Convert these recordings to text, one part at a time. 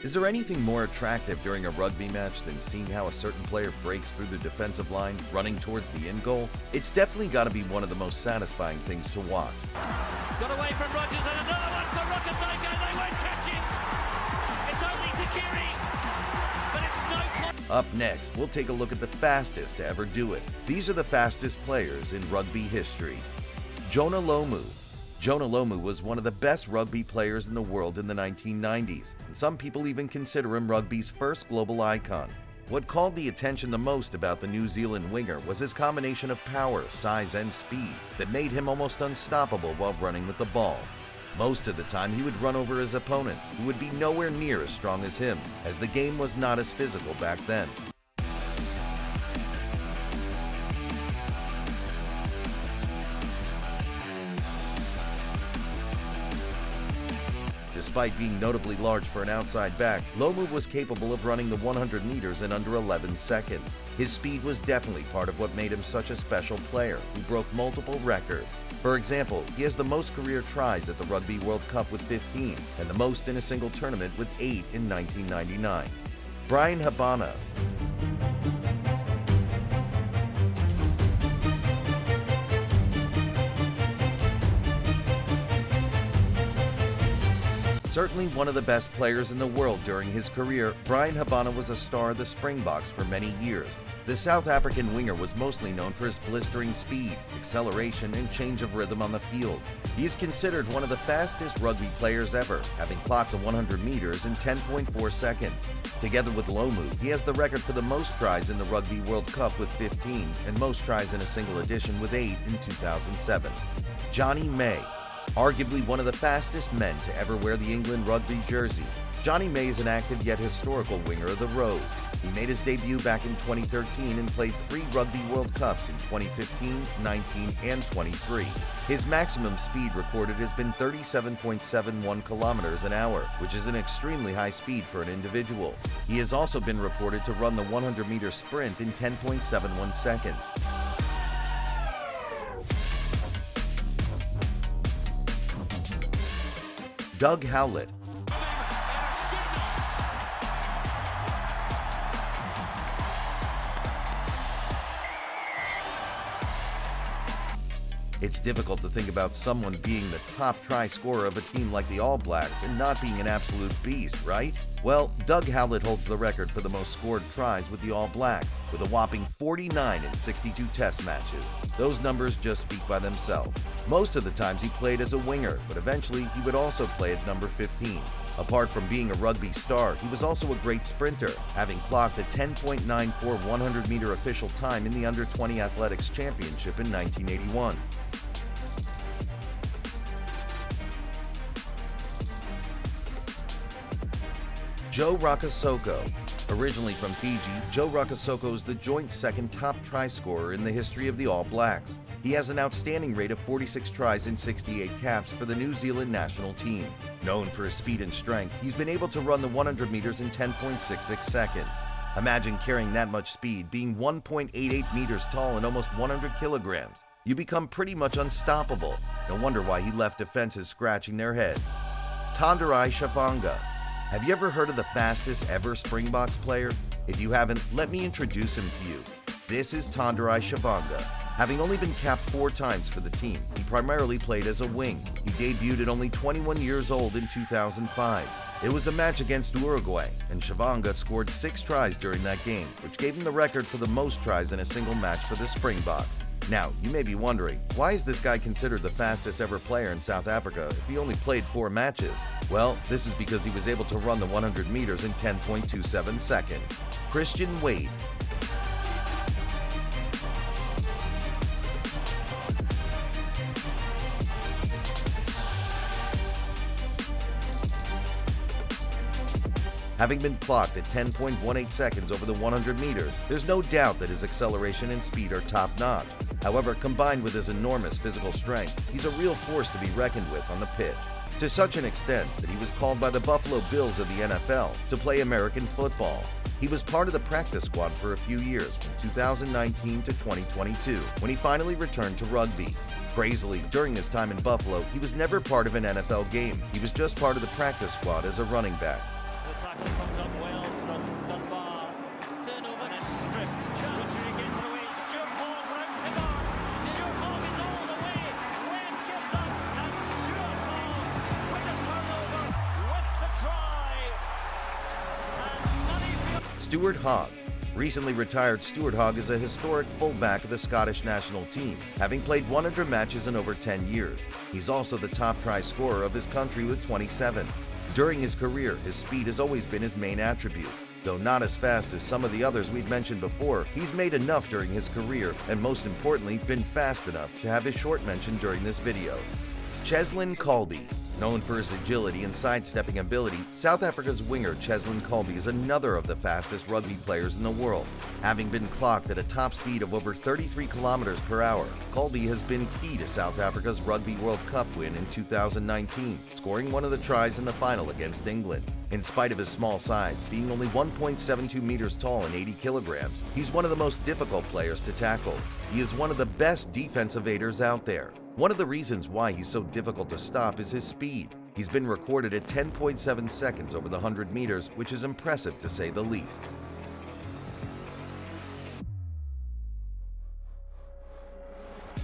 Is there anything more attractive during a rugby match than seeing how a certain player breaks through the defensive line, running towards the end goal? It's definitely got to be one of the most satisfying things to watch. Got away from Rogers and another one for Rocketmaker. They won't catch it. It's only Takiri, but it's no point. Up next, we'll take a look at the fastest to ever do it. These are the fastest players in rugby history. Jonah Lomu. Jonah Lomu was one of the best rugby players in the world in the 1990s, and some people even consider him rugby's first global icon. What called the attention the most about the New Zealand winger was his combination of power, size, and speed that made him almost unstoppable while running with the ball. Most of the time, he would run over his opponents, who would be nowhere near as strong as him, as the game was not as physical back then. Despite being notably large for an outside back, Lomu was capable of running the 100 meters in under 11 seconds. His speed was definitely part of what made him such a special player who broke multiple records. For example, he has the most career tries at the Rugby World Cup with 15 and the most in a single tournament with 8 in 1999. Bryan Habana. Certainly one of the best players in the world during his career, Bryan Habana was a star of the Springboks for many years. The South African winger was mostly known for his blistering speed, acceleration, and change of rhythm on the field. He is considered one of the fastest rugby players ever, having clocked the 100 meters in 10.4 seconds. Together with Lomu, he has the record for the most tries in the Rugby World Cup with 15 and most tries in a single edition with 8 in 2007. Johnny May. Arguably one of the fastest men to ever wear the England rugby jersey, Johnny May is an active yet historical winger of the Rose. He made his debut back in 2013 and played 3 Rugby World Cups in 2015, 19, and 23. His maximum speed recorded has been 37.71 kilometers an hour, which is an extremely high speed for an individual. He has also been reported to run the 100-meter sprint in 10.71 seconds. Doug Howlett. It's difficult to think about someone being the top try scorer of a team like the All Blacks and not being an absolute beast, right? Well, Doug Howlett holds the record for the most scored tries with the All Blacks, with a whopping 49 in 62 test matches. Those numbers just speak by themselves. Most of the times he played as a winger, but eventually he would also play at number 15. Apart from being a rugby star, he was also a great sprinter, having clocked a 10.94 100-meter official time in the Under-20 Athletics Championship in 1981. Joe Rakasoko. Originally from Fiji, Joe Rakasoko is the joint second top try scorer in the history of the All Blacks. He has an outstanding rate of 46 tries and 68 caps for the New Zealand national team. Known for his speed and strength, he's been able to run the 100 meters in 10.66 seconds. Imagine carrying that much speed, being 1.88 meters tall and almost 100 kilograms. You become pretty much unstoppable. No wonder why he left defenses scratching their heads. Tonderai Shavanga. Have you ever heard of the fastest ever Springboks player? If you haven't, let me introduce him to you. This is Tonderai Shavanga. Having only been capped 4 times for the team, he primarily played as a wing. He debuted at only 21 years old in 2005. It was a match against Uruguay, and Shavanga scored 6 tries during that game, which gave him the record for the most tries in a single match for the Springboks. Now, you may be wondering, why is this guy considered the fastest ever player in South Africa if he only played 4 matches? Well, this is because he was able to run the 100 meters in 10.27 seconds. Christian Wade. Having been clocked at 10.18 seconds over the 100 meters, there's no doubt that his acceleration and speed are top-notch. However, combined with his enormous physical strength, he's a real force to be reckoned with on the pitch. To such an extent that he was called by the Buffalo Bills of the NFL to play American football. He was part of the practice squad for a few years, from 2019 to 2022, when he finally returned to rugby. Crazily, during his time in Buffalo, he was never part of an NFL game. He was just part of the practice squad as a running back. The tackle from Stuart Hogg. Recently retired Stuart Hogg is a historic fullback of the Scottish national team, having played 100 matches in over 10 years. He's also the top try scorer of his country with 27. During his career, his speed has always been his main attribute. Though not as fast as some of the others we've mentioned before, he's made enough during his career and most importantly been fast enough to have his short mention during this video. Cheslin Kolbe. Known for his agility and sidestepping ability, South Africa's winger Cheslin Kolbe is another of the fastest rugby players in the world. Having been clocked at a top speed of over 33 kilometers per hour, Kolbe has been key to South Africa's Rugby World Cup win in 2019, scoring one of the tries in the final against England. In spite of his small size, being only 1.72 meters tall and 80 kilograms, he's one of the most difficult players to tackle. He is one of the best defensive aiders out there. One of the reasons why he's so difficult to stop is his speed. He's been recorded at 10.7 seconds over the 100 meters, which is impressive to say the least.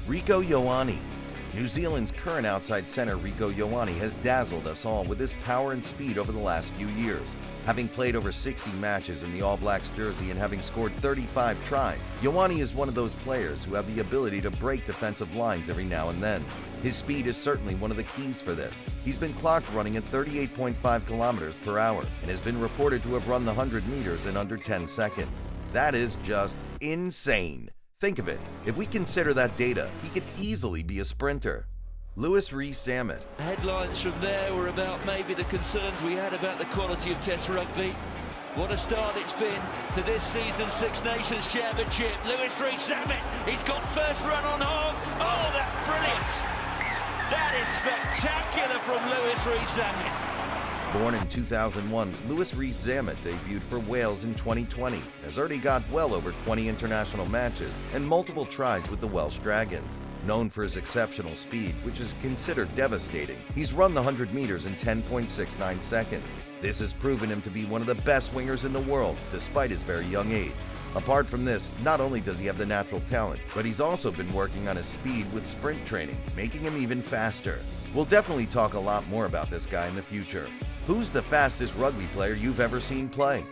Rieko Ioane. New Zealand's current outside centre Rieko Ioane has dazzled us all with his power and speed over the last few years. Having played over 60 matches in the All Blacks jersey and having scored 35 tries, Ioane is one of those players who have the ability to break defensive lines every now and then. His speed is certainly one of the keys for this. He's been clocked running at 38.5 kilometers per hour and has been reported to have run the 100 meters in under 10 seconds. That is just insane. Think of it, if we consider that data, he could easily be a sprinter. Louis Rees-Zammit. Headlines from there were about maybe the concerns we had about the quality of Test rugby. What a start it's been to this season's Six Nations Championship. Louis Rees-Zammit, he's got first run on Hogg. Oh, that's brilliant! That is spectacular from Louis Rees-Zammit. Born in 2001, Louis Rees-Zammit debuted for Wales in 2020, has already got well over 20 international matches and multiple tries with the Welsh Dragons. Known for his exceptional speed, which is considered devastating, he's run the 100 meters in 10.69 seconds. This has proven him to be one of the best wingers in the world, despite his very young age. Apart from this, not only does he have the natural talent, but he's also been working on his speed with sprint training, making him even faster. We'll definitely talk a lot more about this guy in the future. Who's the fastest rugby player you've ever seen play?